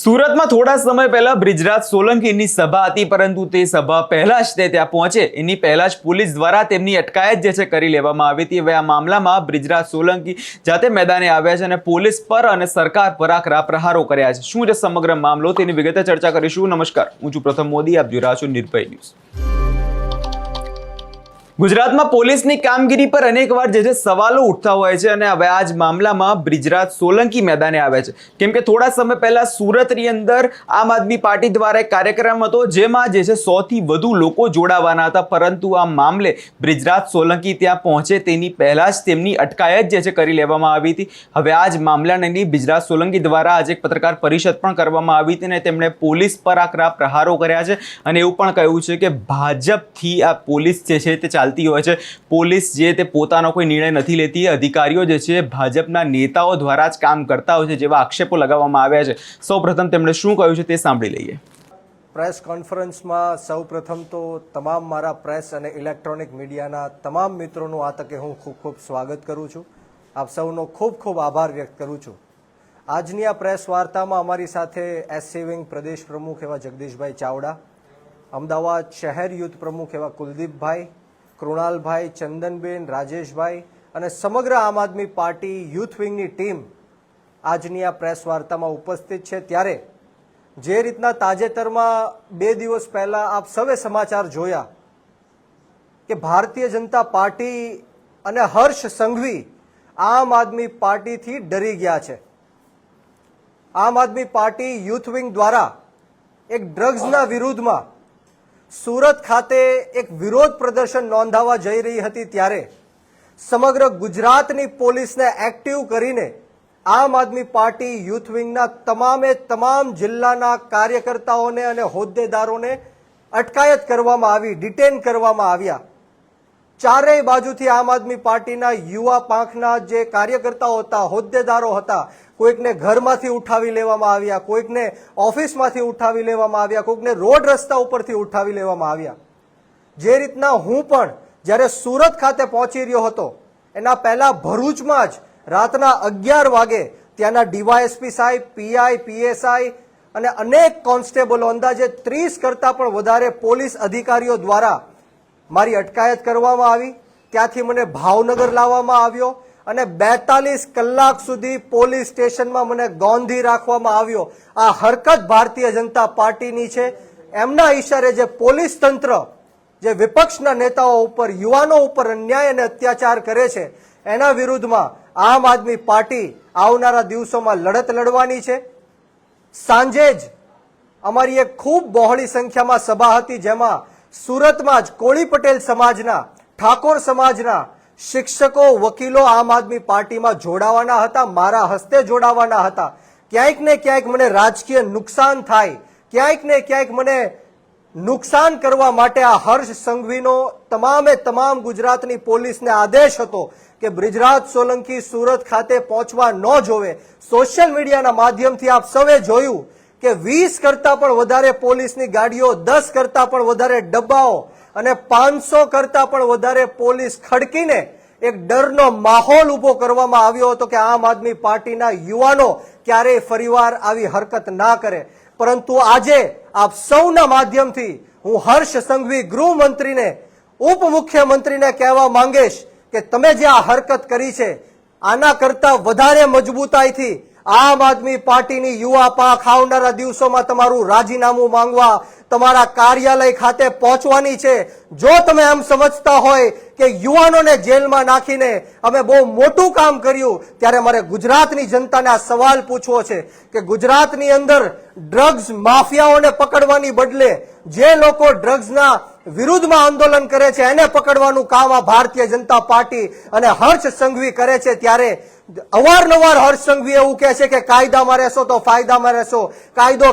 સુરતમાં થોડા સમય પહેલા બ્રિજરાજ સોલંકીની સભા હતી, પરંતુ તે સભા પહેલા જ તે ત્યાં પહોંચે એની પહેલા જ પોલીસ દ્વારા તેમની અટકાયત જે છે કરી લેવામાં આવી હતી। હવે આ મામલામાં બ્રિજરાજ સોલંકી જાતે મેદાને આવ્યા છે અને પોલીસ પર અને સરકાર પર આકરા પ્રહારો કર્યા છે। શું છે સમગ્ર મામલો તેની વિગતે ચર્ચા કરીશું। નમસ્કાર, હું છું પ્રથમ મોદી, આપ જોઈ રહ્યા છો નિર્ભય ન્યૂઝ। ગુજરાતમાં પોલીસની કામગીરી પર અનેકવાર જે સવાલો ઉઠતા હોય છે અને હવે આ જ મામલામાં બ્રિજરાજ સોલંકી મેદાને આવ્યા છે, કેમ કે થોડા સમય પહેલા સુરતની અંદર આમ આદમી પાર્ટી દ્વારા એક કાર્યક્રમ હતો જેમાં જે છે 100થી વધુ લોકો જોડાવાના હતા, પરંતુ આ મામલે બ્રિજરાજ સોલંકી ત્યાં પહોંચે તેની પહેલા જ તેમની અટકાયત જે છે કરી લેવામાં આવી હતી। હવે આ જ મામલાની બ્રિજરાજ સોલંકી દ્વારા આજે એક પત્રકાર પરિષદ પણ કરવામાં આવી હતી અને તેમણે પોલીસ પર આકરા પ્રહારો કર્યા છે અને એવું પણ કહ્યું છે કે ભાજપથી આ પોલીસ જે છે તે હોય છે। પોલીસ જે તે પોતાનો કોઈ નિર્ણય નથી લેતી, અધિકારીઓ જે છે ભાજપના નેતાઓ દ્વારા જ કામ કરતા હોય છે, જેવા આક્ષેપો લગાવવામાં આવ્યા છે। સૌપ્રથમ તેમણે શું કહ્યું છે તે સાંભળી લઈએ। પ્રેસ કોન્ફરન્સમાં સૌપ્રથમ તો તમામ મારા પ્રેસ અને ઇલેક્ટ્રોનિક મીડિયાના તમામ મિત્રોનું આ તકે હું ખૂબ ખૂબ સ્વાગત કરું છું। આપ સૌનો ખૂબ ખૂબ આભાર વ્યક્ત કરું છું। આજની આ પ્રેસ વાર્તામાં અમારી સાથે એસસી વિંગ પ્રદેશ પ્રમુખ એવા જગદીશભાઈ ચાવડા, અમદાવાદ શહેર યુથ પ્રમુખ એવા કુલદીપભાઈ, કૃણાલભાઈ, ચંદનબેન, રાજેશભાઈ અને સમગ્ર આમ આદમી પાર્ટી યુથ વિંગની ટીમ આજની આ પ્રેસ વાર્તામાં ઉપસ્થિત છે। ત્યારે જે રીતના તાજેતરમાં 2 દિવસ પહેલા આપ સૌએ સમાચાર જોયા કે ભારતીય જનતા પાર્ટી અને હર્ષ સંઘવી આમ આદમી પાર્ટીથી ડરી ગયા છે। આમ આદમી પાર્ટી યુથ વિંગ દ્વારા એક ડ્રગ્સના વિરુદ્ધમાં સુરત ખાતે એક વિરોધ પ્રદર્શન નોંધાવવા જઈ રહી હતી, ત્યારે સમગ્ર ગુજરાતની પોલીસને એક્ટિવ કરીને આમ આદમી પાર્ટી યુથ વિંગના તમામ જિલ્લાના કાર્યકર્તાઓને અને હોદ્દેદારોને અટકાયત કરવામાં આવી, ડિટેન કરવામાં આવ્યા। ચારેય બાજુથી આમ આદમી પાર્ટીના યુવા પાંખના જે કાર્યકર્તાઓ હતા, હોદ્દેદારો હતા, કોઈકને ઘરમાંથી ઉઠાવી લેવામાં આવ્યા, કોઈકને ઓફિસમાંથી ઉઠાવી લેવામાં આવ્યા, કોઈકને રોડ રસ્તા ઉપરથી ઉઠાવી લેવામાં આવ્યા। જે રીતના હું પણ જ્યારે સુરત ખાતે પહોંચી રહ્યો હતો એના પહેલા ભરૂચમાં જ રાતના 11 વાગે ત્યાંના ડીવાયએસપી સાહેબ, પીઆઈ, પીએસઆઈ અને અનેક કોન્સ્ટેબલો, અંદાજે 30 કરતા પણ વધારે પોલીસ અધિકારીઓ દ્વારા મારી અટકાયત કરવામાં આવી। ત્યાંથી મને ભાવનગર લાવવામાં આવ્યો અને 42 કલાક સુધી પોલીસ સ્ટેશનમાં મને ગોંધી રાખવામાં આવ્યો। આ હરકત ભારતીય જનતા પાર્ટીની છે। એમના ઈશારે જે પોલીસ તંત્ર જે વિપક્ષના નેતાઓ ઉપર, યુવાનો ઉપર અન્યાય અને અત્યાચાર કરે છે, એના વિરુદ્ધમાં આમ આદમી પાર્ટી આવનારા દિવસોમાં લડત લડવાની છે। સાંજે જ અમારી એક ખૂબ બહોળી સંખ્યામાં સભા હતી, જેમાં સુરતમાં જ કોળી પટેલ સમાજના, ઠાકોર સમાજના શિક્ષકો, વકીલો આમ આદમી પાર્ટીમાં જોડાવાના હતા, મારા હસ્તે જોડાવાના હતા। ક્યાંક ને ક્યાંક મને રાજકીય નુકસાન થાય, ક્યાંક ને ક્યાંક મને નુકસાન કરવા માટે આ હર્ષ સંઘવીનો તમામ ગુજરાતની પોલીસને આદેશ હતો કે બ્રિજરાજ સોલંકી સુરત ખાતે પહોંચવા ન જોવે। સોશિયલ મીડિયાના માધ્યમથી આપ સૌએ જોયું કે 20 કરતા પણ વધારે પોલીસની ગાડીઓ, 10 કરતા પણ વધારે ડબ્બાઓ અને 500 કરતા પણ વધારે પોલીસ ખડકીને એક ડરનો માહોલ ઉભો કરવામાં આવ્યો હતો કે આમ આદમી પાર્ટીના યુવાનો ક્યારેય ફરીવાર આવી હરકત ના કરે। પરંતુ આજે આપ સૌના માધ્યમથી હું હર્ષ સંઘવી ગૃહમંત્રીને, ઉપમુખ્યમંત્રીને કહેવા માંગીશ કે તમે જે આ હરકત કરી છે, આના કરતા વધારે મજબૂતાઈથી આમ આદમી પાર્ટીની યુવા પાંખ આવનારા દિવસોમાં તમારું રાજીનામું માંગવા તમારા કાર્યાલય ખાતે પહોંચવાની છે। જો તમે એમ સમજતા હોય કે યુવાનોને જેલમાં નાખીને અમે બહુ મોટું કામ કર્યું, ત્યારે મારે ગુજરાતની જનતાને આ સવાલ પૂછવો છે કે ગુજરાતની અંદર ડ્રગ્સ માફિયાઓને પકડવાની બદલે જે લોકો ડ્રગ્સના વિરુદ્ધમાં આંદોલન કરે છે એને પકડવાનું કામ આ ભારતીય જનતા પાર્ટી અને હર્ષ સંઘવી કરે છે। ત્યારે અવારનવાર હર્ષ સંઘવી એવું કહે છે કે કાયદામાં રહેશો તો ફાયદામાં રહેશો,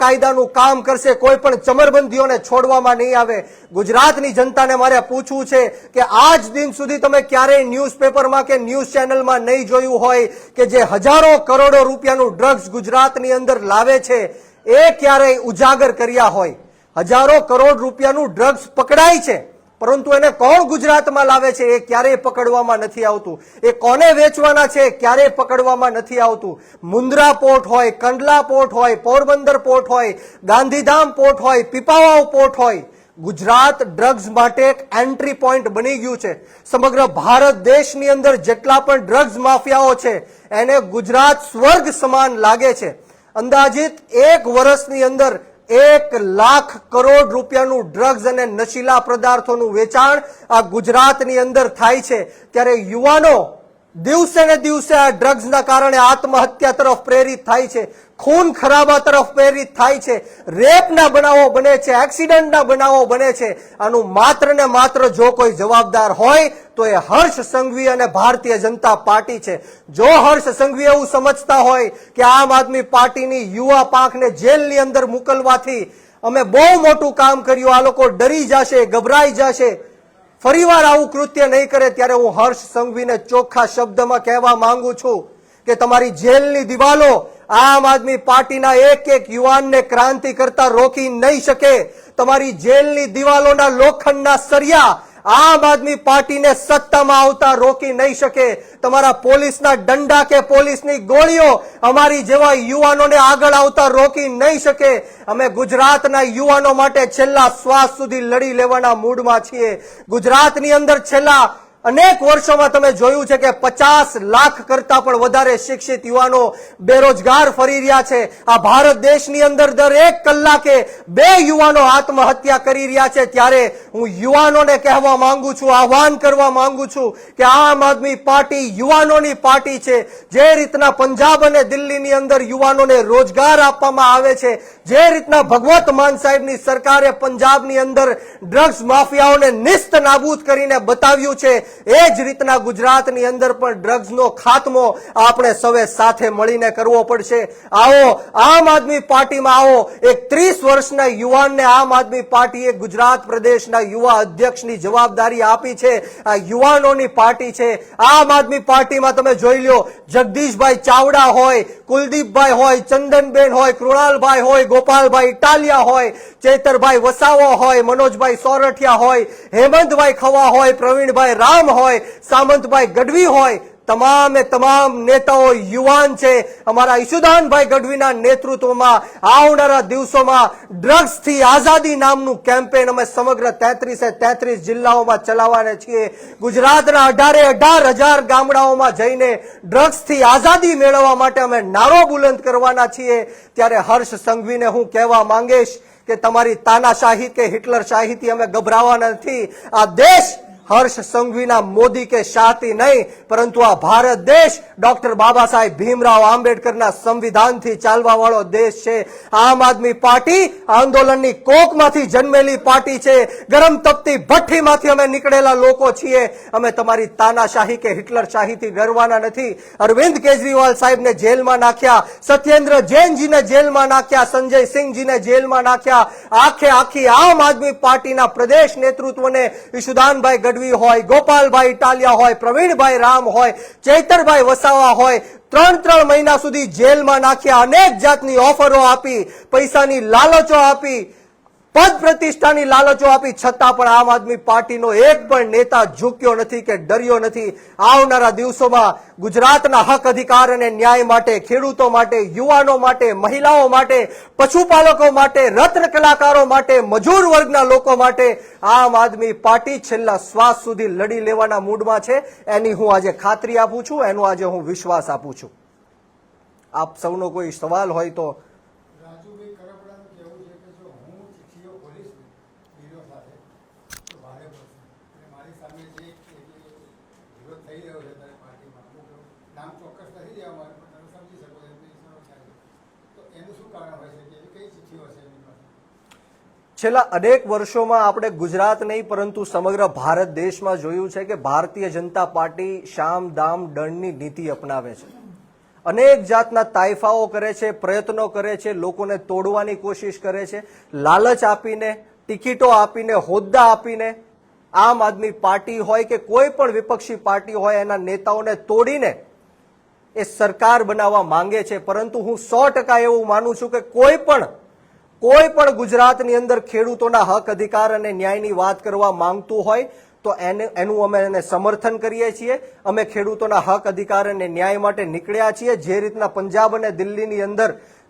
કાયદાનું કામ કરશે, કોઈ પણ ચમરબંધીઓને છોડવામાં નહીં આવે। ગુજરાતની જનતાને મારે પૂછવું છે કે આજ દિન સુધી તમે ક્યારેય ન્યૂઝપેપરમાં કે ન્યૂઝ ચેનલમાં નહીં જોયું હોય કે જે હજારો કરોડો રૂપિયાનું ડ્રગ્સ ગુજરાતની અંદર લાવે છે એ ક્યારેય ઉજાગર કર્યા હોય। હજારો કરોડ રૂપિયાનું ડ્રગ્સ પકડાય છે, પરંતુ એને કોણ ગુજરાતમાં લાવે છે એ ક્યારેય પકડવામાં નથી આવતું. એ કોને વેચવાના છે ક્યારેય પકડવામાં નથી આવતું. મુન્દ્રા પોર્ટ હોય, કંડલા પોર્ટ હોય, પોરબંદર પોર્ટ હોય, ગાંધીધામ પોર્ટ હોય, પીપાવાવ પોર્ટ હોય, ગુજરાત ડ્રગ્સ માટે એક એન્ટ્રી પોઈન્ટ બની ગયું છે. સમગ્ર ભારત દેશની અંદર જેટલા પણ ડ્રગ્સ માફિયાઓ છે એને ગુજરાત સ્વર્ગ સમાન લાગે છે. અંદાજિત એક વર્ષની અંદર 1 લાખ કરોડ રૂપિયાનું ડ્રગ્સ અને નશીલા પદાર્થોનું વેચાણ આ ગુજરાતની અંદર થાય છે. ત્યારે યુવાનો દિવસે ને દિવસે આ ડ્રગ્સના કારણે આત્મહત્યા તરફ પ્રેરિત થાય છે, ખૂન ખરાબા તરફ પ્રેરિત થાય છે, રેપના બનાવો બને છે, એક્સિડન્ટના બનાવો બને છે. આનું માત્ર ને માત્ર જો કોઈ જવાબદાર હોય તો એ હર્ષ સંઘવી અને ભારતીય જનતા પાર્ટી છે. જો હર્ષ સંઘવી એવું સમજતા હોય કે આમ આદમી પાર્ટીની યુવા પાંખને જેલની અંદર મોકલવાથી અમે બહુ મોટું કામ કર્યું, આ લોકો ડરી જશે, ગભરાઈ જશે, ફરીવાર આવું કૃત્ય નહીં કરે, ત્યારે હું હર્ષ સંઘવીને ચોખ્ખા શબ્દમાં કહેવા માંગુ છું કે તમારી જેલની દિવાલો આમ આદમી પાર્ટીના એક એક યુવાનને ક્રાંતિ કરતા રોકી નહીં શકે. તમારી જેલની દિવાલોના લોખંડના સળિયા આમ આદમી પાર્ટીને સત્તામાં આવતા રોકી નહીં શકે. તમારા પોલીસના દંડા કે પોલીસની ગોળીઓ અમારી જેવા યુવાનોને આગળ આવતા રોકી નહીં શકે. અમે ગુજરાતના યુવાનો માટે છેલ્લા શ્વાસ સુધી લડી લેવાના મૂડમાં છીએ. ગુજરાતની અંદર છેલ્લા અનેક વર્ષોમાં તમે જોયું છે કે 50 લાખ કરતા પણ વધારે શિક્ષિત યુવાનો બેરોજગાર ફરી રહ્યા છે. આ ભારત દેશની અંદર દરેક કલાકે 2 યુવાનો આત્મહત્યા કરી રહ્યા છે. ત્યારે હું યુવાનોને કહેવા માંગુ છું, આહવાન કરવા માંગુ છું કે આમ આદમી પાર્ટી યુવાનોની પાર્ટી છે. જે રીતના પંજાબ અને દિલ્હીની અંદર યુવાનોને રોજગાર આપવામાં આવે છે, જે રીતના ભગવત માન સાહેબની સરકારે પંજાબની અંદર ડ્રગ્સ માફિયાઓને નિસ્ત નાબૂદ કરીને બતાવ્યું છે, એ જ રીતના ગુજરાતની અંદર પણ ડ્રગ્સનો ખાત્મો આપણે સૌએ સાથે મળીને કરવો પડશે. આવો આમ આદમી પાર્ટીમાં આવો. એક 30 વર્ષના યુવાનને આમ આદમી પાર્ટીએ ગુજરાત પ્રદેશના યુવા અધ્યક્ષની જવાબદારી આપી છે. આ યુવાનોની પાર્ટી છે. આમ આદમી પાર્ટીમાં તમે જોઈ લો, જગદીશભાઈ ચાવડા હોય, કુલદીપભાઈ હોય, ચંદનબેન હોય, કૃણાલભાઈ હોય, ગોપાલભાઈ ઇટાલિયા હોય, ચેતરભાઈ વસાવા હોય, મનોજભાઈ સોરઠિયા હોય, હેમંતભાઈ ખવા હોય, પ્રવીણભાઈ રામ હોય, સામંતભાઈ ગઢવી હોય, તમામે તમામ નેતાઓ યુવાન છે. અમારા ઈશુદાનભાઈ ગઢવીના નેતૃત્વમાં આવનારા દિવસોમાં ડ્રગ્સથી આઝાદી નામનું કેમ્પેન અમે સમગ્ર 33 જિલ્લાઓમાં ચલાવવાના છીએ. ગુજરાતના 18,000 ગામડાઓમાં જઈને ડ્રગ્સથી આઝાદી મેળવવા માટે અમે નારો બુલંદ કરવાના છીએ. ત્યારે હર્ષ સંઘવીને હું કહેવા માંગીશ કે તમારી તાનાશાહી કે હિટલર શાહીથી અમે ગભરાવાના નથી. આ દેશ હર્ષ સંઘવીના મોદી કે શાહથી નહીં, પરંતુ આ ભારત દેશ ડોક્ટર બાબા સાહેબ ભીમરાવ આંબેડકરના સંવિધાનથી ચાલવા વાળો દેશ છે. આમ આદમી પાર્ટી આંદોલનની કોકમાંથી જન્મેલી પાર્ટી છે. ગરમ તપતી ભઠ્ઠીમાંથી અમે નીકળેલા લોકો છીએ. અમે તમારી તાનાશાહી કે હિટલર શાહીથી ડરવાના નથી. અરવિંદ કેજરીવાલ સાહેબને જેલમાં નાખ્યા, સત્યેન્દ્ર જૈનજીને જેલમાં નાખ્યા, સંજય સિંહજીને જેલમાં નાખ્યા. આખી આમ આદમી પાર્ટીના પ્રદેશ નેતૃત્વને ઈશુદાનભાઈ ગઢવી હોય, ગોપાલભાઈ ઇટાલિયા હોય, પ્રવીણભાઈ રામ હોય, ચૈતરભાઈ વસાવા હોય, 3 મહિના સુધી જેલમાં નાખ્યા. અનેક જાતની ઓફરો આપી, પૈસાની લાલચો આપી, પદ પ્રતિષ્ઠાની લાલચો આપી, છતાં પણ આમ આદમી પાર્ટીનો એક પણ નેતા ઝૂક્યો નથી કે ડર્યો નથી. આવનારા દિવસોમાં ગુજરાતના હક અધિકાર અને ન્યાય માટે, ખેડૂતો માટે, યુવાનો માટે, મહિલાઓ માટે, પશુપાલકો માટે, રત્ન કલાકારો માટે, મજૂર વર્ગના લોકો માટે આમ આદમી પાર્ટી છેલ્લા શ્વાસ સુધી લડી લેવાના મૂડમાં છે. એની હું આજે ખાતરી આપું છું, એનો આજે હું વિશ્વાસ આપું છું. આપ સૌનો કોઈ સવાલ હોય તો. છેલ્લા અનેક વર્ષોમાં આપણે ગુજરાત નહીં પરંતુ સમગ્ર ભારત દેશમાં જોયું છે કે ભારતીય જનતા પાર્ટી શામ દામ દંડની નીતિ અપનાવે છે. અનેક જાતના તાઇફાઓ કરે છે, પ્રયત્નો કરે છે, લોકોને તોડવાની કોશિશ કરે છે. લાલચ આપીને, ટિકિટો આપીને, હોદ્દા આપીને આમ આદમી પાર્ટી હોય કે કોઈ પણ વિપક્ષી પાર્ટી હોય એના નેતાઓને તોડીને એ સરકાર બનાવવા માંગે છે. પરંતુ હું 100% એવું માનું છું કે કોઈ પણ કોઈ પણ ગુજરાતની અંદર ખેડૂતોના હક અધિકાર અને ન્યાયની વાત કરવા માંગતું હોય તો એનું અમે એને સમર્થન કરીએ છીએ. અમે ખેડૂતોના હક અધિકાર અને ન્યાય માટે નીકળ્યા છીએ. જે રીતના પંજાબ અને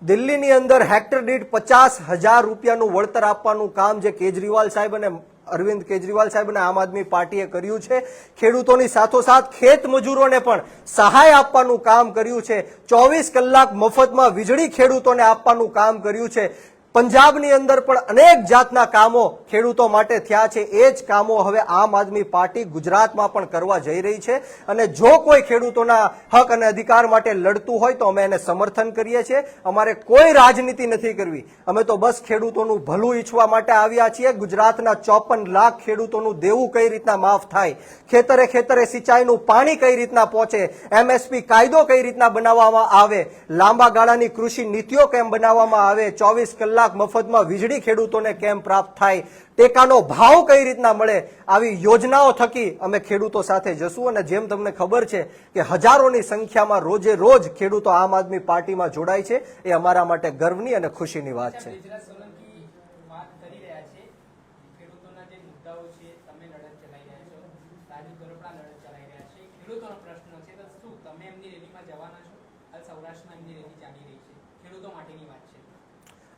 દિલ્હીની અંદર હેક્ટર દીઠ 50,000 રૂપિયાનું વળતર આપવાનું કામ જે કેજરીવાલ સાહેબ અને અરવિંદ કેજરીવાલ સાહેબ અને આમ આદમી પાર્ટીએ કર્યું છે, ખેડૂતોની સાથોસાથ ખેત મજૂરોને પણ સહાય આપવાનું કામ કર્યું છે, 24 કલાક મફતમાં વીજળી ખેડૂતોને આપવાનું કામ કર્યું છે. પંજાબની અંદર પણ અનેક જાતના કામો ખેડૂતો માટે થયા છે. એ જ કામો હવે આમ આદમી પાર્ટી ગુજરાતમાં પણ કરવા જઈ રહી છે. અને જો કોઈ ખેડૂતોના હક અને અધિકાર માટે લડતું હોય તો અમે એને સમર્થન કરીએ છીએ. અમારે કોઈ રાજનીતિ નથી કરવી. અમે તો બસ ખેડૂતોનું ભલું ઈચ્છવા માટે આવ્યા છીએ. ગુજરાતના 54 લાખ ખેડૂતોનું દેવું કઈ રીતના માફ થાય, ખેતરે ખેતરે સિંચાઈનું પાણી કઈ રીતના પહોંચે, MSP કાયદો કઈ રીતના બનાવવામાં આવે, લાંબા ગાળાની કૃષિ નીતિઓ કેમ બનાવવામાં આવે, 24 કલાક મફતમાં વીજળી ખેડૂતોને કેમ પ્રાપ્ત થાય, ટેકાનો ભાવ કઈ રીતના મળે, આવી યોજનાઓ થકી અમે ખેડૂતો સાથે જશું. અને જેમ તમને ખબર છે કે હજારોની સંખ્યામાં રોજે રોજ ખેડૂતો આમ આદમી પાર્ટીમાં જોડાય છે, એ અમારા માટે ગર્વની અને ખુશીની વાત છે.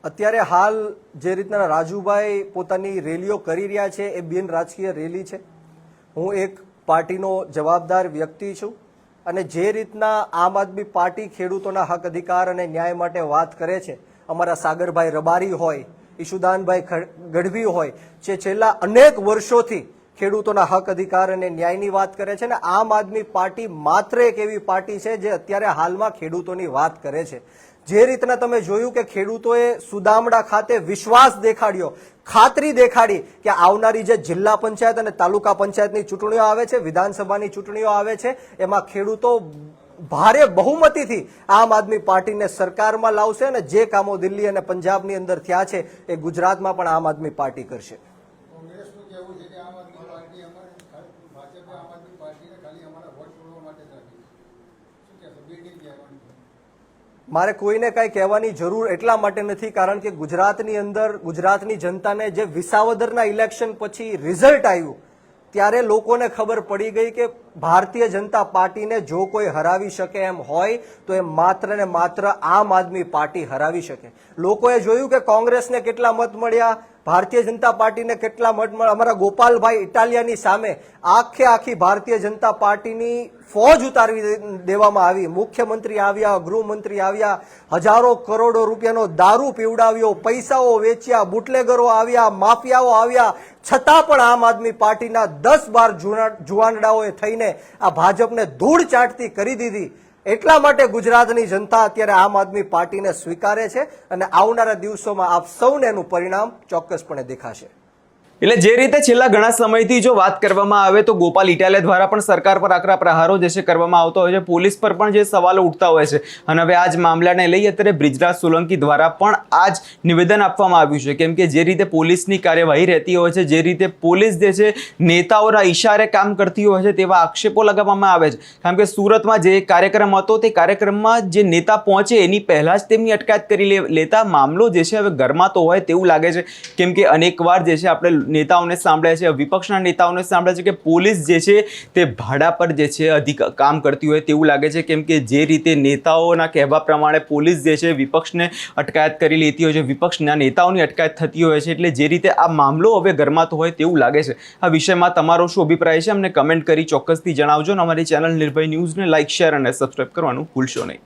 અત્યારે હાલ જે રીતના રાજુભાઈ પોતાની રેલીઓ કરી રહ્યા છે એ બિન રાજકીય રેલી છે. હું એક પાર્ટીનો જવાબદાર વ્યક્તિ છું અને જે રીતના આમ આદમી પાર્ટી ખેડૂતોના હક અધિકાર અને ન્યાય માટે વાત કરે છે, અમારા સાગરભાઈ રબારી હોય, ઈશુદાનભાઈ ગઢવી હોય, જે છેલ્લા અનેક વર્ષોથી ખેડૂતોના હક અધિકાર અને ન્યાયની વાત કરે છે. ને આમ આદમી પાર્ટી માત્ર એક એવી પાર્ટી છે જે અત્યારે હાલમાં ખેડૂતોની વાત કરે છે. જે રીતના તમે જોયું કે ખેડૂતોએ સુદામડા ખાતે વિશ્વાસ દેખાડ્યો, ખાતરી દેખાડી કે આવનારી જે જિલ્લા પંચાયત અને તાલુકા પંચાયતની ચૂંટણીઓ આવે છે, વિધાનસભાની ચૂંટણીઓ આવે છે, એમાં ખેડૂતો ભારે બહુમતીથી આમ આદમી પાર્ટીને સરકારમાં લાવશે અને જે કામો દિલ્હી અને પંજાબની અંદર થયા છે એ ગુજરાતમાં પણ આમ આદમી પાર્ટી કરશે. મારે કોઈને કાંઈ કહેવાની જરૂર એટલા માટે નથી કારણ કે ગુજરાતની અંદર ગુજરાતની જનતાને જે વિસાવદરના ઇલેક્શન પછી રિઝલ્ટ આવ્યું ત્યારે લોકોને ખબર પડી ગઈ કે ભારતીય જનતા પાર્ટીને જો કોઈ હરાવી શકે એમ હોય તો એ માત્ર ને માત્ર આમ આદમી પાર્ટી હરાવી શકે. લોકોએ જોયું કે કોંગ્રેસને કેટલા મત મળ્યા, ભારતીય જનતા પાર્ટીને કેટલા મત મળ્યા. અમારા ગોપાલભાઈ ઇટાલિયાની સામે આખી ભારતીય જનતા પાર્ટીની ફોજ ઉતારવી દેવામાં આવી. મુખ્યમંત્રી આવ્યા, ગૃહમંત્રી આવ્યા, હજારો કરોડો રૂપિયાનો દારૂ પીવડાવ્યો, પૈસાઓ વેચ્યા, બુટલેગરો આવ્યા, માફિયાઓ આવ્યા, છતાં પણ આમ આદમી પાર્ટીના 10-12 જુવાનડાઓએ થઈને આ ભાજપને ધૂળ ચાટતી કરી દીધી. એટલા માટે ગુજરાતની જનતા અત્યારે આમ આદમી પાર્ટીને સ્વીકારે છે અને આવનારા દિવસોમાં આપ સૌને એનું પરિણામ ચોક્કસપણે દેખાશે. એટલે જે રીતે છેલ્લા ઘણા સમયથી જો વાત કરવામાં આવે તો ગોપાલ ઇટાલિયા દ્વારા પણ સરકાર પર આકરા પ્રહારો જે છે કરવામાં આવતો હોય છે, પોલીસ પર પણ જે સવાલો ઉઠતા હોય છે. અને હવે આ જ મામલાને લઈ અત્યારે બ્રિજરાજ સોલંકી દ્વારા પણ આ જ નિવેદન આપવામાં આવ્યું છે. કેમ કે જે રીતે પોલીસની કાર્યવાહી રહેતી હોય છે, જે રીતે પોલીસ જે છે નેતાઓના ઈશારે કામ કરતી હોય છે, તેવા આક્ષેપો લગાવવામાં આવે છે. કારણ કે સુરતમાં જે કાર્યક્રમ હતો તે કાર્યક્રમમાં જે નેતા પહોંચે એની પહેલા જ તેમની અટકાયત કરી લેતા મામલો જે છે હવે ગરમાતો હોય તેવું લાગે છે. કેમ કે અનેકવાર જે છે આપણે નેતાઓને સાંભળે છે, વિપક્ષના નેતાઓને સાંભળે છે કે પોલીસ જે છે તે ભાડા પર જે છે કામ કરતી હોય તેવું લાગે છે. કેમ કે જે રીતે નેતાઓના કહેવા પ્રમાણે પોલીસ જે છે વિપક્ષને અટકાયત કરી લેતી હોય છે, વિપક્ષના નેતાઓની અટકાયત થતી હોય છે. એટલે જે રીતે આ મામલો હવે ગરમાતો હોય તેવું લાગે છે. આ વિષયમાં તમારો શું અભિપ્રાય છે અમને કમેન્ટ કરી ચોક્કસથી જણાવજો અને અમારી ચેનલ નિર્ભય ન્યૂઝને લાઇક, શેર અને સબસ્ક્રાઇબ કરવાનું ભૂલશો નહીં.